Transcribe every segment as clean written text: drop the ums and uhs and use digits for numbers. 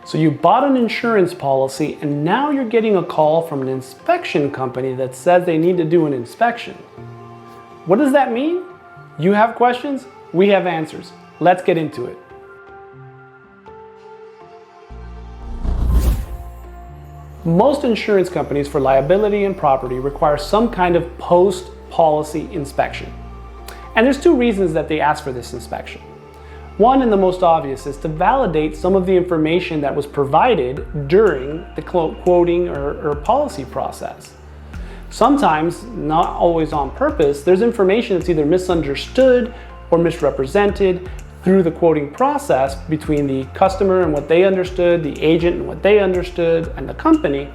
So you bought an insurance policy and now you're getting a call from an inspection company that says they need to do an inspection. What does that mean? You have questions, we have answers. Let's get into it. Most insurance companies for liability and property require some kind of post-policy inspection. And there's two reasons that they ask for this inspection. One, and the most obvious, is to validate some of the information that was provided during the quoting or policy process. Sometimes, not always on purpose, there's information that's either misunderstood or misrepresented through the quoting process between the customer and what they understood, the agent and what they understood, and the company.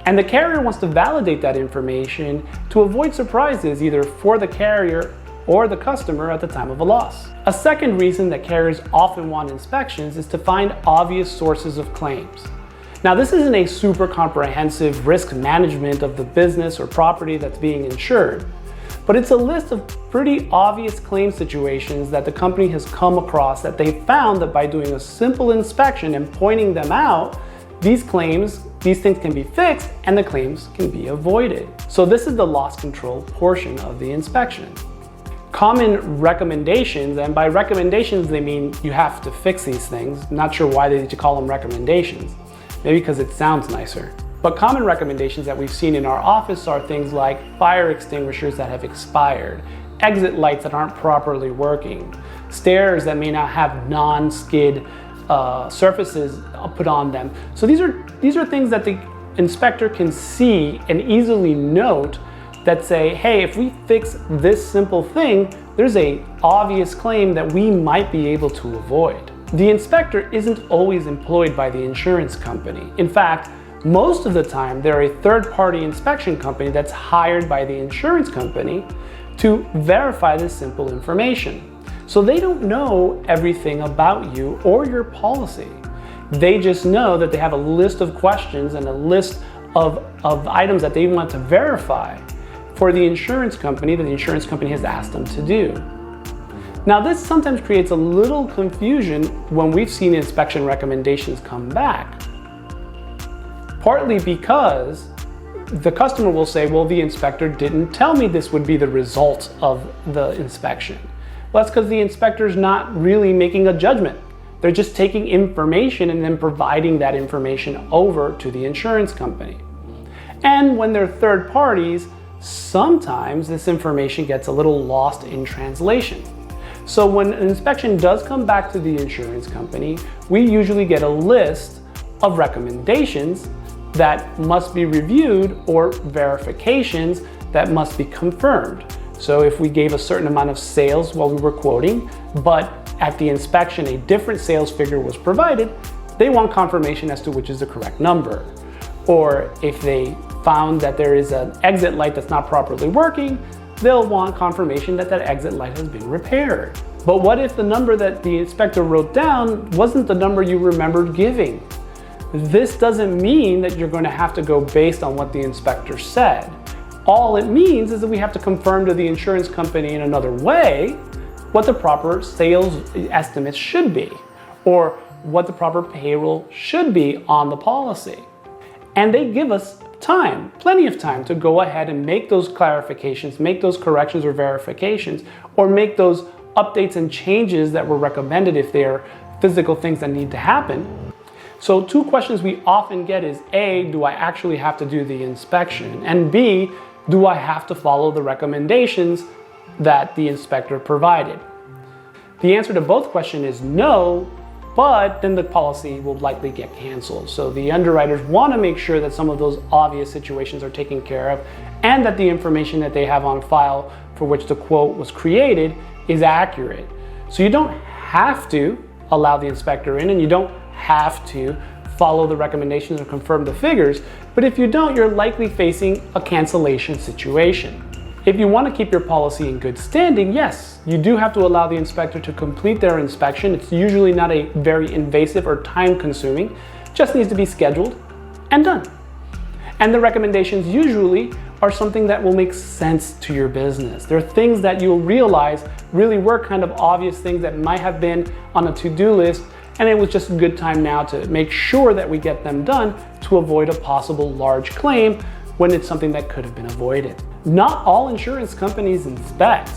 And the carrier wants to validate that information to avoid surprises either for the carrier or the customer at the time of a loss. A second reason that carriers often want inspections is to find obvious sources of claims. Now, this isn't a super comprehensive risk management of the business or property that's being insured, but it's a list of pretty obvious claim situations that the company has come across that they found that by doing a simple inspection and pointing them out, these things can be fixed and the claims can be avoided. So this is the loss control portion of the inspection. Common recommendations, and by recommendations they mean you have to fix these things. Not sure why they need to call them recommendations. Maybe because it sounds nicer. But common recommendations that we've seen in our office are things like fire extinguishers that have expired, exit lights that aren't properly working, stairs that may not have non-skid surfaces put on them. So these are things that the inspector can see and easily note that say, hey, if we fix this simple thing, there's an obvious claim that we might be able to avoid. The inspector isn't always employed by the insurance company. In fact, most of the time, they're a third-party inspection company that's hired by the insurance company to verify this simple information. So they don't know everything about you or your policy. They just know that they have a list of questions and a list of items that they want to verify for the insurance company that the insurance company has asked them to do. Now, this sometimes creates a little confusion when we've seen inspection recommendations come back. Partly because the customer will say, well, the inspector didn't tell me this would be the result of the inspection. Well, that's because the inspector's not really making a judgment. They're just taking information and then providing that information over to the insurance company. And when they're third parties, sometimes this information gets a little lost in translation. So when an inspection does come back to the insurance company, we usually get a list of recommendations that must be reviewed or verifications that must be confirmed. So if we gave a certain amount of sales while we were quoting, but at the inspection a different sales figure was provided, they want confirmation as to which is the correct number. Or if they found that there is an exit light that's not properly working, they'll want confirmation that that exit light has been repaired. But what if the number that the inspector wrote down wasn't the number you remembered giving? This doesn't mean that you're going to have to go based on what the inspector said. All it means is that we have to confirm to the insurance company in another way what the proper sales estimates should be, or what the proper payroll should be on the policy. And they give us time, plenty of time, to go ahead and make those clarifications, make those corrections or verifications, or make those updates and changes that were recommended if they're physical things that need to happen. So two questions we often get is A, do I actually have to do the inspection? And B, do I have to follow the recommendations that the inspector provided? The answer to both questions is no, but then the policy will likely get canceled. So the underwriters want to make sure that some of those obvious situations are taken care of and that the information that they have on file for which the quote was created is accurate. So you don't have to allow the inspector in and you don't have to follow the recommendations or confirm the figures, but if you don't, you're likely facing a cancellation situation. If you want to keep your policy in good standing, yes, you do have to allow the inspector to complete their inspection. It's usually not a very invasive or time-consuming, just needs to be scheduled and done. And the recommendations usually are something that will make sense to your business. They're things that you'll realize really were kind of obvious things that might have been on a to-do list and it was just a good time now to make sure that we get them done to avoid a possible large claim when it's something that could have been avoided. Not all insurance companies inspect.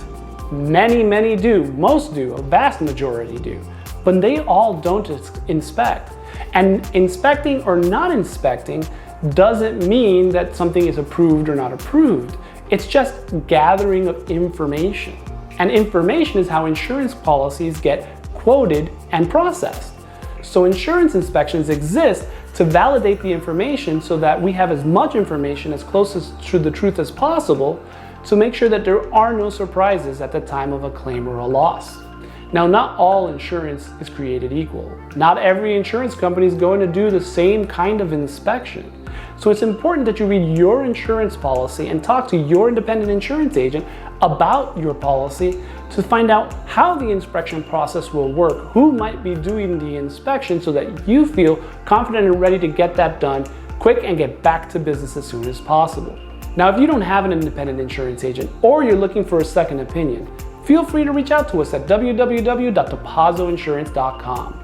Many do, most do, a vast majority do, but they all don't inspect. And inspecting or not inspecting doesn't mean that something is approved or not approved. It's just gathering of information. And information is how insurance policies get quoted and processed. So insurance inspections exist to validate the information so that we have as much information as close to the truth as possible to make sure that there are no surprises at the time of a claim or a loss. Now, not all insurance is created equal. Not every insurance company is going to do the same kind of inspection. So it's important that you read your insurance policy and talk to your independent insurance agent about your policy to find out how the inspection process will work, who might be doing the inspection, so that you feel confident and ready to get that done quick and get back to business as soon as possible. Now, if you don't have an independent insurance agent or you're looking for a second opinion, feel free to reach out to us at www.topazzoinsurance.com.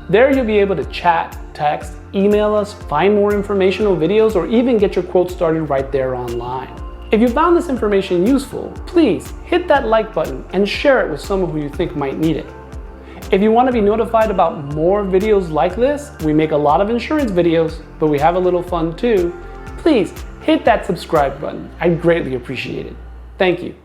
There you'll be able to chat, text, email us, find more informational videos, or even get your quote started right there online. If you found this information useful, please hit that like button and share it with someone who you think might need it. If you want to be notified about more videos like this, we make a lot of insurance videos, but we have a little fun too, please hit that subscribe button. I'd greatly appreciate it. Thank you.